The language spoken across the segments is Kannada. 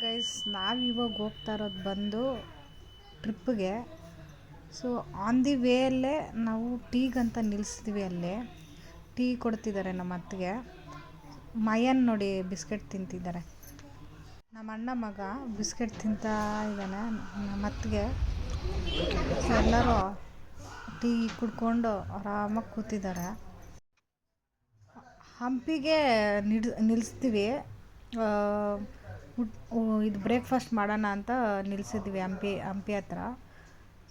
ಗೈಸ್, ನಾವಿವಾಗ ಹೋಗ್ತಾ ಇರೋದು ಬಂದು ಟ್ರಿಪ್ಪಿಗೆ. ಸೊ ಆನ್ ದಿ ವೇಯಲ್ಲೇ ನಾವು ಟೀಗಂತ ನಿಲ್ಲಿಸ್ತೀವಿ. ಅಲ್ಲೇ ಟೀ ಕೊಡ್ತಿದ್ದಾರೆ ನಮ್ಮ ಅತ್ತಿಗೆ. ಮಯನ್ ನೋಡಿ ಬಿಸ್ಕೆಟ್ ತಿಂತಿದ್ದಾರೆ. ನಮ್ಮ ಅಣ್ಣ ಮಗ ಬಿಸ್ಕೆಟ್ ತಿಂತಾ ಇದ್ದಾನೆ. ನಮ್ಮ ಅತ್ತಿಗೆ ಎಲ್ಲರೂ ಟೀ ಕುಡ್ಕೊಂಡು ಆರಾಮಾಗಿ ಕೂತಿದ್ದಾರೆ. ಹಂಪಿಗೆ ನಿಲ್ಲಿಸ್ತೀವಿ. ಇದು ಬ್ರೇಕ್ಫಾಸ್ಟ್ ಮಾಡೋಣ ಅಂತ ನಿಲ್ಲಿಸಿದ್ವಿ ಹಂಪಿ ಹತ್ರ.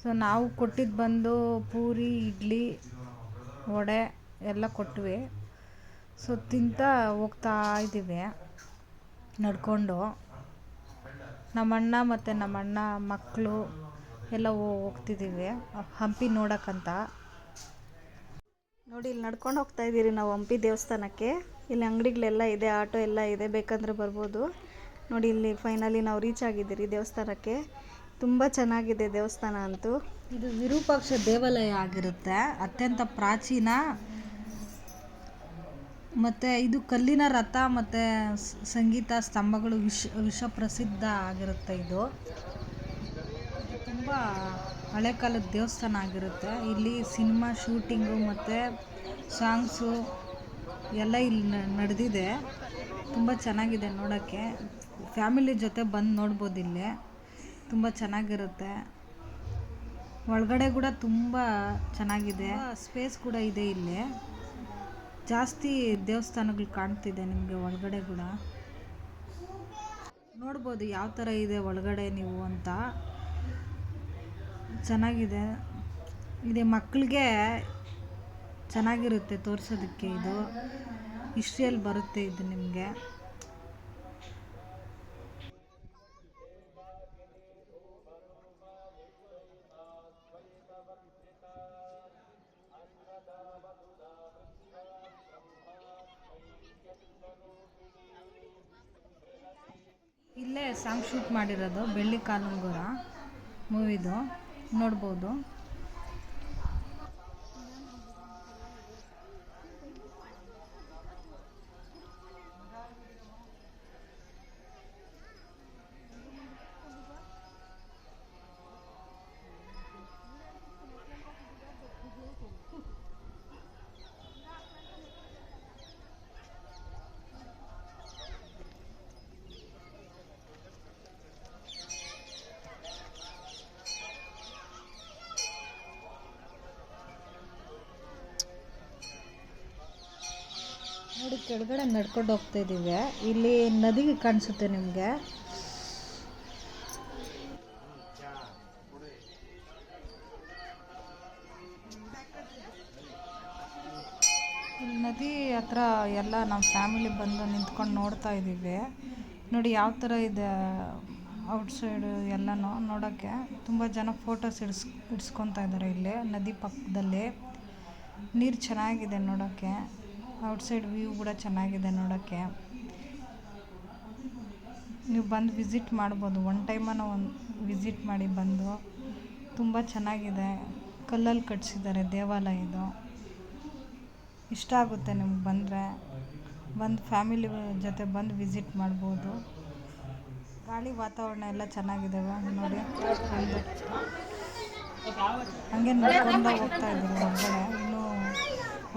ಸೊ ನಾವು ಕೊಟ್ಟಿದ್ದು ಬಂದು ಪೂರಿ, ಇಡ್ಲಿ, ವಡೆ ಎಲ್ಲ ಕೊಟ್ವಿ. ಸೊ ತಿಂತಾ ಹೋಗ್ತಾ ಇದ್ದೀವಿ ನಡ್ಕೊಂಡು. ನಮ್ಮಣ್ಣ ಮತ್ತು ನಮ್ಮಣ್ಣ ಮಕ್ಕಳು ಎಲ್ಲ ಹೋಗ್ತಿದ್ದೀವಿ ಹಂಪಿ ನೋಡೋಕ್ಕಂತ. ನೋಡಿ, ಇಲ್ಲಿ ನಡ್ಕೊಂಡು ಹೋಗ್ತಾ ಇದ್ದೀರಿ ನಾವು ಹಂಪಿ ದೇವಸ್ಥಾನಕ್ಕೆ. ಇಲ್ಲಿ ಅಂಗಡಿಗಳೆಲ್ಲ ಇದೆ, ಆಟೋ ಎಲ್ಲ ಇದೆ, ಬೇಕಂದರೆ ಬರ್ಬೋದು. ನೋಡಿ, ಇಲ್ಲಿ ಫೈನಲಿ ನಾವು ರೀಚ್ ಆಗಿದ್ದೀರಿ ದೇವಸ್ಥಾನಕ್ಕೆ. ತುಂಬ ಚೆನ್ನಾಗಿದೆ ದೇವಸ್ಥಾನ ಅಂತೂ. ಇದು ವಿರೂಪಾಕ್ಷ ದೇವಾಲಯ ಆಗಿರುತ್ತೆ. ಅತ್ಯಂತ ಪ್ರಾಚೀನ ಮತ್ತು ಇದು ಕಲ್ಲಿನ ರಥ ಮತ್ತು ಸಂಗೀತ ಸ್ತಂಭಗಳು ವಿಶ್ವ ಪ್ರಸಿದ್ಧ ಆಗಿರುತ್ತೆ. ಇದು ತುಂಬ ಹಳೆ ಕಾಲದ ದೇವಸ್ಥಾನ ಆಗಿರುತ್ತೆ. ಇಲ್ಲಿ ಸಿನಿಮಾ ಶೂಟಿಂಗು ಮತ್ತು ಸಾಂಗ್ಸು ಎಲ್ಲ ಇಲ್ಲಿ ನಡೆದಿದೆ. ತುಂಬ ಚೆನ್ನಾಗಿದೆ ನೋಡೋಕ್ಕೆ. ಫ್ಯಾಮಿಲಿ ಜೊತೆ ಬಂದು ನೋಡ್ಬೋದು. ಇಲ್ಲಿ ತುಂಬ ಚೆನ್ನಾಗಿರುತ್ತೆ. ಒಳಗಡೆ ಕೂಡ ತುಂಬ ಚೆನ್ನಾಗಿದೆ. ಸ್ಪೇಸ್ ಕೂಡ ಇದೆ. ಇಲ್ಲಿ ಜಾಸ್ತಿ ದೇವಸ್ಥಾನಗಳು ಕಾಣ್ತಿದೆ ನಿಮಗೆ. ಒಳಗಡೆ ಕೂಡ ನೋಡ್ಬೋದು ಯಾವ ಥರ ಇದೆ ಒಳಗಡೆ ನೀವು ಅಂತ. ಚೆನ್ನಾಗಿದೆ. ಇದೆ ಮಕ್ಕಳಿಗೆ ಚೆನ್ನಾಗಿರುತ್ತೆ ತೋರಿಸೋದಕ್ಕೆ. ಇದು ಹಿಸ್ಟ್ರಿಯಲ್ಲಿ ಬರುತ್ತೆ ಇದು ನಿಮಗೆ. ಇಲ್ಲೇ ಸಾಂಗ್ ಶೂಟ್ ಮಾಡಿರೋದು ಬೆಳ್ಳಿ ಕಾಲುಂಗುರ ಮೂವಿದು ನೋಡ್ಬೋದು. ನೋಡಿ, ಕೆಳಗಡೆ ನಡ್ಕೊಂಡು ಹೋಗ್ತಾ ಇದ್ದೀವಿ. ಇಲ್ಲಿ ನದಿ ಕಾಣಿಸುತ್ತೆ ನಿಮಗೆ. ಇಲ್ಲಿ ನದಿ ಹತ್ರ ಎಲ್ಲ ನಮ್ಮ ಫ್ಯಾಮಿಲಿ ಬಂದು ನಿಂತ್ಕೊಂಡು ನೋಡ್ತಾ ಇದ್ದೀವಿ. ನೋಡಿ ಯಾವ ಥರ ಇದೆ ಔಟ್ಸೈಡು ಎಲ್ಲನೂ ನೋಡೋಕ್ಕೆ. ತುಂಬ ಜನ ಫೋಟೋಸ್ ಇಡ್ಸ್ಕೊತಾ ಇದ್ದಾರೆ. ಇಲ್ಲಿ ನದಿ ಪಕ್ಕದಲ್ಲಿ ನೀರು ಚೆನ್ನಾಗಿದೆ ನೋಡೋಕ್ಕೆ. ಔಟ್ಸೈಡ್ ವ್ಯೂ ಕೂಡ ಚೆನ್ನಾಗಿದೆ ನೋಡೋಕ್ಕೆ. ನೀವು ಬಂದು ವಿಸಿಟ್ ಮಾಡ್ಬೋದು. ಒನ್ ಟೈಮನ್ನು ವಿಸಿಟ್ ಮಾಡಿ ಬಂದು. ತುಂಬ ಚೆನ್ನಾಗಿದೆ. ಕಲ್ಲಲ್ಲಿ ಕಟ್ಟಿಸಿದ್ದಾರೆ ದೇವಾಲಯ. ಇದು ಇಷ್ಟ ಆಗುತ್ತೆ ನಿಮ್ಗೆ ಬಂದರೆ. ಬಂದು ಫ್ಯಾಮಿಲಿ ಜೊತೆ ಬಂದು ವಿಸಿಟ್ ಮಾಡ್ಬೋದು. ಗಾಳಿ ವಾತಾವರಣ ಎಲ್ಲ ಚೆನ್ನಾಗಿದ್ದಾವೆ ನೋಡಿ. ಹಾಗೆ ನಡ್ಕೊಂಡು ಹೋಗ್ತಾ ಇದ್ದೀವಿ ಹೊರಗಡೆ. ಇನ್ನೂ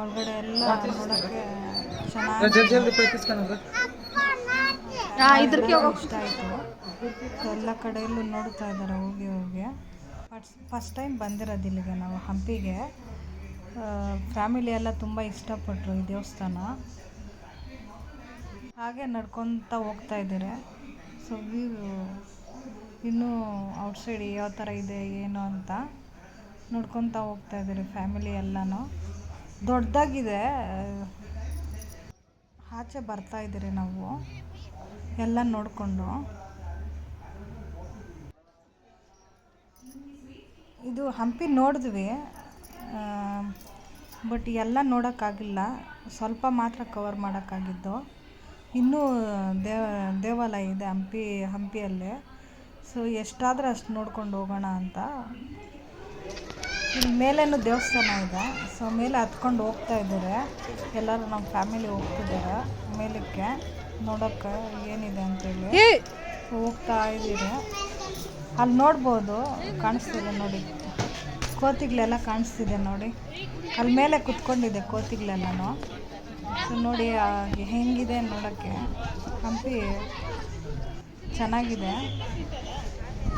ಒಳಗಡೆ ಎಲ್ಲ ನೋಡೋಕ್ಕೆ ಚೆನ್ನಾಗಿ ಇಷ್ಟ ಆಯಿತು. ಎಲ್ಲ ಕಡೆಯಲ್ಲೂ ನೋಡ್ತಾ ಇದ್ದಾರೆ ಹೋಗಿ. ಫಸ್ಟ್ ಟೈಮ್ ಬಂದಿರೋದು ಇಲ್ಲಿಗೆ ನಾವು ಹಂಪಿಗೆ. ಫ್ಯಾಮಿಲಿ ಎಲ್ಲ ತುಂಬ ಇಷ್ಟಪಟ್ಟರು ಈ ದೇವಸ್ಥಾನ. ಹಾಗೆ ನಡ್ಕೊತ ಹೋಗ್ತಾ ಇದ್ದಾರೆ. ಸೊ ವ್ಯೂ ಇನ್ನೂ ಔಟ್ಸೈಡ್ ಯಾವ ಥರ ಇದೆ ಏನು ಅಂತ ನೋಡ್ಕೊತ ಹೋಗ್ತಾ ಇದ್ದಾರೆ ಫ್ಯಾಮಿಲಿ ಎಲ್ಲನೂ. ದೊಡ್ಡದಾಗಿದೆ. ಆಚೆ ಬರ್ತಾ ಇದ್ದೀರಿ ನಾವು ಎಲ್ಲ ನೋಡಿಕೊಂಡು. ಇದು ಹಂಪಿ ನೋಡಿದ್ವಿ, ಬಟ್ ಎಲ್ಲ ನೋಡೋಕ್ಕಾಗಿಲ್ಲ. ಸ್ವಲ್ಪ ಮಾತ್ರ ಕವರ್ ಮಾಡೋಕ್ಕಾಗಿದ್ದು. ಇನ್ನೂ ದೇವಾಲಯ ಇದೆ ಹಂಪಿಯಲ್ಲೇ. ಸೊ ಎಷ್ಟಾದರೂ ಅಷ್ಟು ನೋಡ್ಕೊಂಡು ಹೋಗೋಣ ಅಂತ. ಇಲ್ಲಿ ಮೇಲೇನು ದೇವಸ್ಥಾನ ಇದೆ. ಸೊ ಮೇಲೆ ಹತ್ಕೊಂಡು ಹೋಗ್ತಾ ಇದ್ದಾರೆ ಎಲ್ಲರೂ. ನಮ್ಮ ಫ್ಯಾಮಿಲಿ ಹೋಗ್ತಿದ್ದಾರೆ ಮೇಲಕ್ಕೆ ನೋಡೋಕ್ಕೆ ಏನಿದೆ ಅಂತೇಳಿ. ಹೋಗ್ತಾ ಇದ್ದೀರಿ. ಅಲ್ಲಿ ನೋಡ್ಬೋದು, ಕಾಣಿಸ್ತಿದೆ ನೋಡಿ, ಕೋತಿಗಳೆಲ್ಲ ಕಾಣಿಸ್ತಿದೆ ನೋಡಿ. ಅಲ್ಲಿ ಮೇಲೆ ಕುತ್ಕೊಂಡಿದೆ ಕೋತಿಗಳೆಲ್ಲನೂ. ಸೊ ನೋಡಿ ಹೆಂಗಿದೆ ನೋಡೋಕ್ಕೆ. ಹಂಪಿ ಚೆನ್ನಾಗಿದೆ.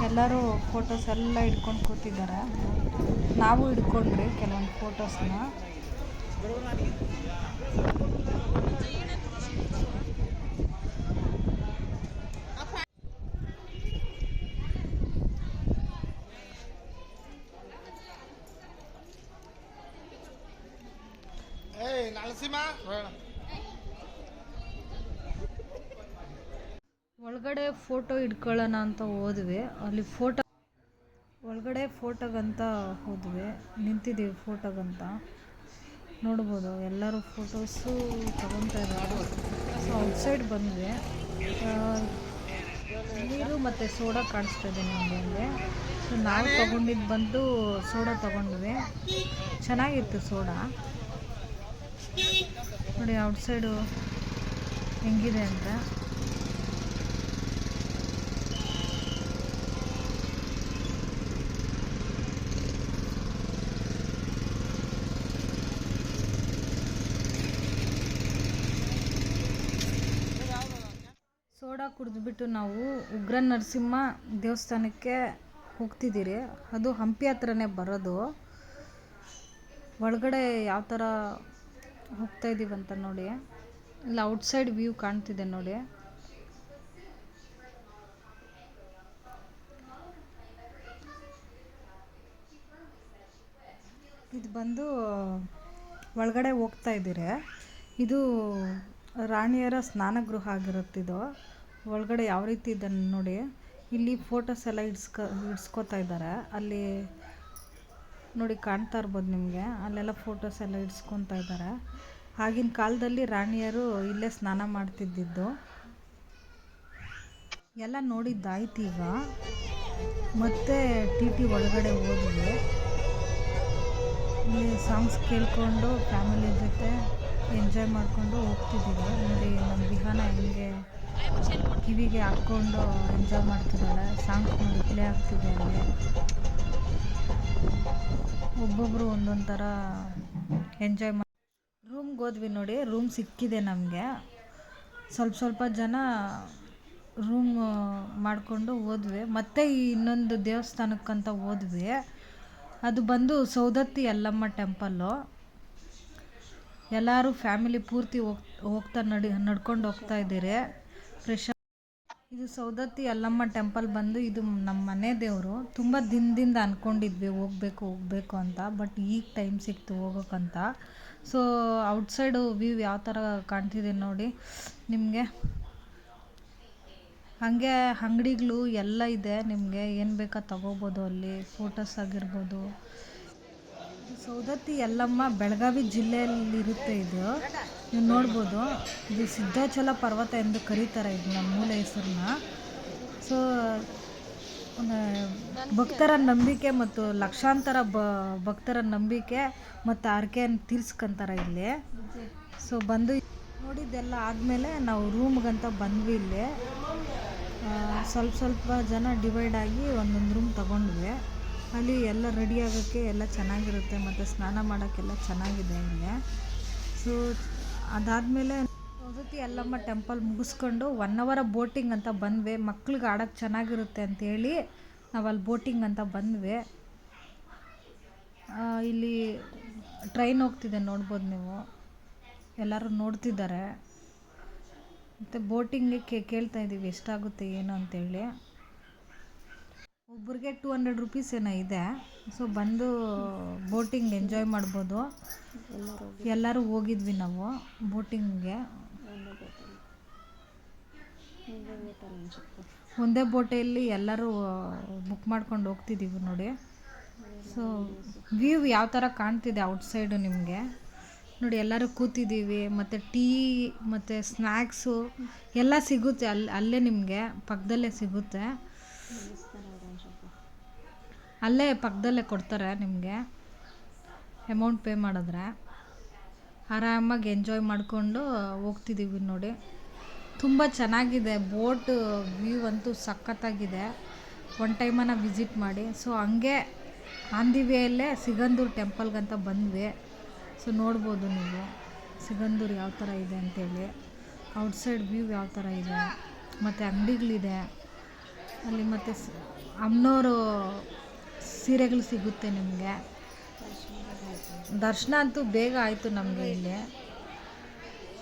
ಎಲ್ಲರೂ ಫೋಟೋಸ್ ಎಲ್ಲ ಹಿಡ್ಕೊಂಡು ಕೂತಿದ್ದಾರೆ. ನಾವು ಹಿಡ್ಕೊಂಡ್ರಿ ಕೆಲವೊಂದು ಫೋಟೋಸ್ನ. ಒಳಗಡೆ ಫೋಟೋ ಇಟ್ಕೊಳ್ಳೋಣ ಅಂತ ಹೋದ್ವಿ. ಅಲ್ಲಿ ಒಳಗಡೆ ಫೋಟೋಗಂತ ಹೋದ್ವಿ, ನಿಂತಿದ್ದೀವಿ ಫೋಟೋಗಂತ. ನೋಡ್ಬೋದು ಎಲ್ಲರೂ ಫೋಟೋಸು ತಗೊತಾ ಇದ್ದಾರೆ. ಸೊ ಔಟ್ಸೈಡ್ ಬಂದ್ವಿ. ನೀರು ಮತ್ತು ಸೋಡಾ ಕಾಣಿಸ್ತಾಯಿದೆ ನಿಮಗೆ ಅಲ್ಲಿ. ಸೊ ನಾವು ತೊಗೊಂಡಿದ್ದು ಬಂದು ಸೋಡಾ ತೊಗೊಂಡ್ವಿ. ಚೆನ್ನಾಗಿತ್ತು ಸೋಡಾ. ನೋಡಿ ಔಟ್ಸೈಡು ಹೆಂಗಿದೆ ಅಂತ. ಸೋಡಾ ಕುಡಿದ್ಬಿಟ್ಟು ನಾವು ಉಗ್ರ ನರಸಿಂಹ ದೇವಸ್ಥಾನಕ್ಕೆ ಹೋಗ್ತಿದ್ದೀರಿ. ಅದು ಹಂಪಿ ಹತ್ರನೇ ಬರೋದು. ಒಳಗಡೆ ಯಾವ ಥರ ಹೋಗ್ತಾ ಇದ್ದೀವಂತ ನೋಡಿ. ಇಲ್ಲಿ ಔಟ್ಸೈಡ್ ವ್ಯೂ ಕಾಣ್ತಿದೆ ನೋಡಿ. ಇದು ಬಂದು ಒಳಗಡೆ ಹೋಗ್ತಾ ಇದ್ದೀರಿ. ಇದು ರಾಣಿಯರ ಸ್ನಾನಗೃಹ ಆಗಿರುತ್ತಿದ್ದು. ಒಳಗಡೆ ಯಾವ ರೀತಿ ಇದೆ ನೋಡಿ. ಇಲ್ಲಿ ಫೋಟೋಸ್ ಎಲ್ಲ ಇಡ್ಸ್ಕೊತಾ ಇದ್ದಾರೆ. ಅಲ್ಲಿ ನೋಡಿ ಕಾಣ್ತಾ ಇರ್ಬೋದು ನಿಮಗೆ. ಅಲ್ಲೆಲ್ಲ ಫೋಟೋಸ್ ಎಲ್ಲ ಇಡ್ಸ್ಕೊತಾ ಇದ್ದಾರೆ. ಆಗಿನ ಕಾಲದಲ್ಲಿ ರಾಣಿಯರು ಇಲ್ಲೇ ಸ್ನಾನ ಮಾಡ್ತಿದ್ದಿದ್ದು. ಎಲ್ಲ ನೋಡಿದ್ದಾಯ್ತು. ಈಗ ಮತ್ತೆ ಟಿ ಒಳಗಡೆ ಹೋದ್ವಿ. ಇಲ್ಲಿ ಸಾಂಗ್ಸ್ ಕೇಳಿಕೊಂಡು ಫ್ಯಾಮಿಲಿ ಜೊತೆ ಎಂಜಾಯ್ ಮಾಡಿಕೊಂಡು ಹೋಗ್ತಿದ್ದೀವಿ. ನೋಡಿ ನಮ್ಮ ವಿಹಾನ ಹೆಂಗೆ ಕಿವಿಗೆ ಹಾಕ್ಕೊಂಡು ಎಂಜಾಯ್ ಮಾಡ್ತಿದ್ದಾಳೆ. ಸಾಂಗ್ಸ್ ನೋಡಿ ಪ್ಲೇ ಆಗ್ತಿದೆ ಅಲ್ಲಿ. ಒಬ್ಬೊಬ್ಬರು ಒಂದೊಂದು ಥರ ಎಂಜಾಯ್ ಮಾಡಿ ರೂಮ್ಗೆ ಹೋದ್ವಿ ನೋಡಿ. ರೂಮ್ ಸಿಕ್ಕಿದೆ ನಮಗೆ. ಸ್ವಲ್ಪ ಜನ ರೂಮ್ ಮಾಡಿಕೊಂಡು ಹೋದ್ವಿ. ಮತ್ತು ಈ ಇನ್ನೊಂದು ದೇವಸ್ಥಾನಕ್ಕಂತ ಹೋದ್ವಿ. ಅದು ಬಂದು ಸೌದತ್ತಿ ಯಲ್ಲಮ್ಮ ಟೆಂಪಲ್ಲು. ಎಲ್ಲರೂ ಫ್ಯಾಮಿಲಿ ಪೂರ್ತಿ ಹೋಗ್ತಾ ನಡ್ಕೊಂಡು ಹೋಗ್ತಾ ಇದ್ದೀರಿ. ಇದು ಸೌದತ್ತಿ ಯಲ್ಲಮ್ಮ ಟೆಂಪಲ್ ಬಂದು ಇದು ನಮ್ಮ ಮನೆ ದೇವರು. ತುಂಬ ದಿನದಿಂದ ಅಂದ್ಕೊಂಡಿದ್ವಿ ಹೋಗಬೇಕು ಅಂತ. ಬಟ್ ಈಗ ಟೈಮ್ ಸಿಕ್ತು ಹೋಗೋಕ್ಕಂತ. ಸೊ ಔಟ್ಸೈಡು ವ್ಯೂ ಯಾವ ಥರ ಕಾಣ್ತಿದೆ ನೋಡಿ ನಿಮಗೆ. ಹಾಗೆ ಅಂಗಡಿಗಳು ಎಲ್ಲ ಇದೆ. ನಿಮಗೆ ಏನು ಬೇಕಾ ತಗೋಬೋದು ಅಲ್ಲಿ. ಫೋಟೋಸ್ ಆಗಿರ್ಬೋದು. ಸೌದತ್ತಿ ಯಲ್ಲಮ್ಮ ಬೆಳಗಾವಿ ಜಿಲ್ಲೆಯಲ್ಲಿರುತ್ತೆ. ಇದು ನೀವು ನೋಡ್ಬೋದು. ಇದು ಸಿದ್ಧಾಚಲ ಪರ್ವತ ಎಂದು ಕರೀತಾರೆ ಇದನ್ನ, ಮೂಲ ಹೆಸರನ್ನ. ಸೊ ಭಕ್ತರ ನಂಬಿಕೆ ಮತ್ತು ಲಕ್ಷಾಂತರ ಭಕ್ತರ ನಂಬಿಕೆ ಮತ್ತು ಹರಕೆಯನ್ನು ತೀರ್ಸ್ಕೊಂತಾರೆ ಇಲ್ಲಿ. ಸೊ ಬಂದು ನೋಡಿದ್ದೆಲ್ಲ ಆದಮೇಲೆ ನಾವು ರೂಮ್ಗಂತ ಬಂದ್ವಿ. ಇಲ್ಲಿ ಸ್ವಲ್ಪ ಜನ ಡಿವೈಡ್ ಆಗಿ ಒಂದೊಂದು ರೂಮ್ ತೊಗೊಂಡ್ವಿ. ಅಲ್ಲಿ ಎಲ್ಲ ರೆಡಿ ಆಗೋಕ್ಕೆ ಎಲ್ಲ ಚೆನ್ನಾಗಿರುತ್ತೆ ಮತ್ತು ಸ್ನಾನ ಮಾಡೋಕ್ಕೆಲ್ಲ ಚೆನ್ನಾಗಿದೆ ಇಲ್ಲಿ. ಸೊ ಅದಾದಮೇಲೆ ಸೌದತ್ತಿ ಯಲ್ಲಮ್ಮ ಟೆಂಪಲ್ ಮುಗಿಸ್ಕೊಂಡು 1 hour ಬೋಟಿಂಗ್ ಅಂತ ಬಂದ್ವಿ. ಮಕ್ಳಿಗೆ ಆಡೋಕ್ಕೆ ಚೆನ್ನಾಗಿರುತ್ತೆ ಅಂಥೇಳಿ ನಾವು ಅಲ್ಲಿ ಬೋಟಿಂಗ್ ಅಂತ ಬಂದ್ವಿ. ಇಲ್ಲಿ ಟ್ರೈನ್ ಹೋಗ್ತಿದೆ ನೋಡ್ಬೋದು ನೀವು. ಎಲ್ಲರೂ ನೋಡ್ತಿದ್ದಾರೆ. ಮತ್ತು ಬೋಟಿಂಗ್ಗೆ ಕೇಳ್ತಾ ಇದ್ದೀವಿ ಎಷ್ಟಾಗುತ್ತೆ ಏನು ಅಂತೇಳಿ. ಒಬ್ರಿಗೆ 200 rupees ಏನೋ ಇದೆ. ಸೊ ಬಂದು ಬೋಟಿಂಗ್ ಎಂಜಾಯ್ ಮಾಡ್ಬೋದು. ಎಲ್ಲರೂ ಹೋಗಿದ್ವಿ ನಾವು ಬೋಟಿಂಗ್ಗೆ. ಒಂದೇ ಬೋಟಲ್ಲಿ ಎಲ್ಲರೂ ಬುಕ್ ಮಾಡ್ಕೊಂಡು ಹೋಗ್ತಿದ್ದೀವಿ ನೋಡಿ. ಸೊ ವ್ಯೂ ಯಾವ ಥರ ಕಾಣ್ತಿದೆ ಔಟ್ಸೈಡು ನಿಮಗೆ ನೋಡಿ. ಎಲ್ಲರೂ ಕೂತಿದ್ದೀವಿ. ಮತ್ತು ಟೀ ಮತ್ತು ಸ್ನ್ಯಾಕ್ಸು ಎಲ್ಲ ಸಿಗುತ್ತೆ ಅಲ್ಲೇ ನಿಮಗೆ ಪಕ್ಕದಲ್ಲೇ ಸಿಗುತ್ತೆ. ಅಲ್ಲೇ ಪಕ್ಕದಲ್ಲೇ ಕೊಡ್ತಾರೆ ನಿಮಗೆ ಅಮೌಂಟ್ ಪೇ ಮಾಡಿದ್ರೆ. ಆರಾಮಾಗಿ ಎಂಜಾಯ್ ಮಾಡಿಕೊಂಡು ಹೋಗ್ತಿದ್ದೀವಿ ನೋಡಿ. ತುಂಬ ಚೆನ್ನಾಗಿದೆ. ಬೋಟ್ ವ್ಯೂ ಅಂತೂ ಸಖತ್ತಾಗಿದೆ. ಒನ್ ಟೈಮನ್ನು ವಿಸಿಟ್ ಮಾಡಿ. ಸೊ ಹಂಗೆ ಆನ್ ದಿ ವೇಯಲ್ಲೇ ಸಿಗಂದೂರು ಟೆಂಪಲ್ಗಂತ ಬಂದ್ವಿ. ಸೊ ನೋಡ್ಬೋದು ನೀವು ಸಿಗಂದೂರು ಯಾವ ಥರ ಇದೆ ಅಂತೇಳಿ, ಔಟ್ಸೈಡ್ ವ್ಯೂ ಯಾವ ಥರ ಇದೆ, ಮತ್ತು ಅಂಗಡಿಗಳಿದೆ ಅಲ್ಲಿ, ಮತ್ತು ಅಮ್ಮನವರು ಸೀರೆಗಳು ಸಿಗುತ್ತೆ ನಿಮಗೆ. ದರ್ಶನ ಅಂತೂ ಬೇಗ ಆಯಿತು ನಮಗೆ ಇಲ್ಲಿ.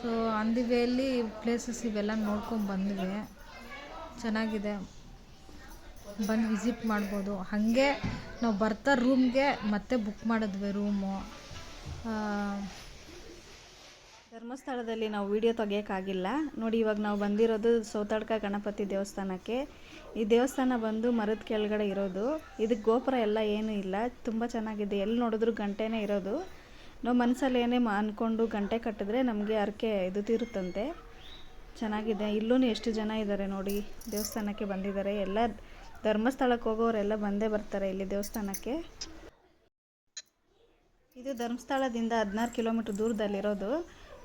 ಸೊ ಆನ್ ದಿ ವೇಯಲ್ಲಿ ಪ್ಲೇಸಸ್ ಇವೆಲ್ಲ ನೋಡ್ಕೊಂಡು ಬಂದ್ವಿ. ಚೆನ್ನಾಗಿದೆ, ಬಂದು ವಿಸಿಟ್ ಮಾಡ್ಬೋದು. ಹಾಗೆ ನಾವು ಬರ್ತಾ ರೂಮ್ಗೆ ಮತ್ತೆ ಬುಕ್ ಮಾಡಿದ್ವಿ ರೂಮು. ಧರ್ಮಸ್ಥಳದಲ್ಲಿ ನಾವು ವಿಡಿಯೋ ತೆಗಿಯೋಕ್ಕಾಗಿಲ್ಲ ನೋಡಿ. ಇವಾಗ ನಾವು ಬಂದಿರೋದು ಸೌತಡ್ಕ ಗಣಪತಿ ದೇವಸ್ಥಾನಕ್ಕೆ. ಈ ದೇವಸ್ಥಾನ ಬಂದು ಮರದ ಕೆಳಗಡೆ ಇರೋದು. ಇದಕ್ಕೆ ಗೋಪುರ ಎಲ್ಲ ಏನೂ ಇಲ್ಲ, ತುಂಬ ಚೆನ್ನಾಗಿದೆ. ಎಲ್ಲಿ ನೋಡಿದ್ರು ಗಂಟೆನೇ ಇರೋದು. ನಾವು ಮನಸ್ಸಲ್ಲಿ ಏನೇ ಅಂದ್ಕೊಂಡು ಗಂಟೆ ಕಟ್ಟಿದ್ರೆ ನಮಗೆ ಹರಕೆ ಇದು ತೀರುತ್ತಂತೆ. ಚೆನ್ನಾಗಿದೆ. ಇಲ್ಲೂ ಎಷ್ಟು ಜನ ಇದ್ದಾರೆ ನೋಡಿ, ದೇವಸ್ಥಾನಕ್ಕೆ ಬಂದಿದ್ದಾರೆ. ಎಲ್ಲ ಧರ್ಮಸ್ಥಳಕ್ಕೆ ಹೋಗೋರೆಲ್ಲ ಬಂದೇ ಬರ್ತಾರೆ ಇಲ್ಲಿ ದೇವಸ್ಥಾನಕ್ಕೆ. ಇದು ಧರ್ಮಸ್ಥಳದಿಂದ 16 ಕಿಲೋಮೀಟ್ರ್ ದೂರದಲ್ಲಿರೋದು.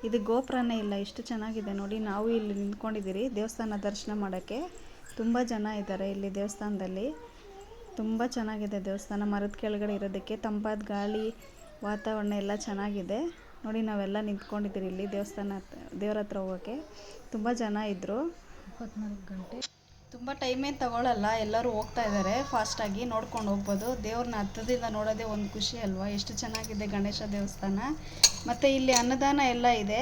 ಇದು ಗೋಪುರನೇ ಇಲ್ಲ, ಎಷ್ಟು ಚೆನ್ನಾಗಿದೆ ನೋಡಿ. ನಾವು ಇಲ್ಲಿ ನಿಂತ್ಕೊಂಡಿದ್ದೀರಿ ದೇವಸ್ಥಾನ ದರ್ಶನ ಮಾಡೋಕ್ಕೆ. ತುಂಬ ಜನ ಇದ್ದಾರೆ ಇಲ್ಲಿ ದೇವಸ್ಥಾನದಲ್ಲಿ. ತುಂಬ ಚೆನ್ನಾಗಿದೆ ದೇವಸ್ಥಾನ. ಮರದ ಕೆಳಗಡೆ ಇರೋದಕ್ಕೆ ತಂಪಾದ ಗಾಳಿ, ವಾತಾವರಣ ಎಲ್ಲ ಚೆನ್ನಾಗಿದೆ ನೋಡಿ. ನಾವೆಲ್ಲ ನಿಂತ್ಕೊಂಡಿದ್ದೀರಿ ಇಲ್ಲಿ ದೇವರ ಹತ್ರ ಹೋಗೋಕ್ಕೆ. ತುಂಬ ಜನ ಇದ್ದರು. 24 ಗಂಟೆ ತುಂಬ ಟೈಮೇನು ತಗೊಳ್ಳಲ್ಲ, ಎಲ್ಲರೂ ಹೋಗ್ತಾ ಇದ್ದಾರೆ ಫಾಸ್ಟಾಗಿ. ನೋಡ್ಕೊಂಡು ಹೋಗ್ಬೋದು. ದೇವ್ರನ್ನ ಹತ್ತದಿಂದ ನೋಡೋದೇ ಒಂದು ಖುಷಿ ಅಲ್ವಾ. ಎಷ್ಟು ಚೆನ್ನಾಗಿದೆ ಗಣೇಶ ದೇವಸ್ಥಾನ. ಮತ್ತು ಇಲ್ಲಿ ಅನ್ನದಾನ ಎಲ್ಲ ಇದೆ.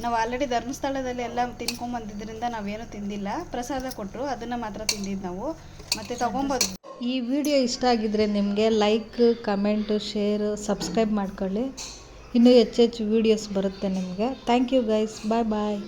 ನಾವು ಆಲ್ರೆಡಿ ಧರ್ಮಸ್ಥಳದಲ್ಲಿ ಎಲ್ಲ ತಿನ್ಕೊಂಬಂದಿದ್ದರಿಂದ ನಾವೇನು ತಿಂದಿಲ್ಲ. ಪ್ರಸಾದ ಕೊಟ್ಟರು, ಅದನ್ನು ಮಾತ್ರ ತಿಂದಿದ್ದು ನಾವು. ಮತ್ತು ತೊಗೊಬೋದು. ಈ ವಿಡಿಯೋ ಇಷ್ಟ ಆಗಿದ್ರೆ ನಿಮಗೆ ಲೈಕ್, ಕಮೆಂಟು, ಶೇರು, ಸಬ್ಸ್ಕ್ರೈಬ್ ಮಾಡ್ಕೊಳ್ಳಿ. ಇನ್ನೂ ಹೆಚ್ಚೆಚ್ಚು ವೀಡಿಯೋಸ್ ಬರುತ್ತೆ ನಿಮಗೆ. Thank you guys. Bye bye.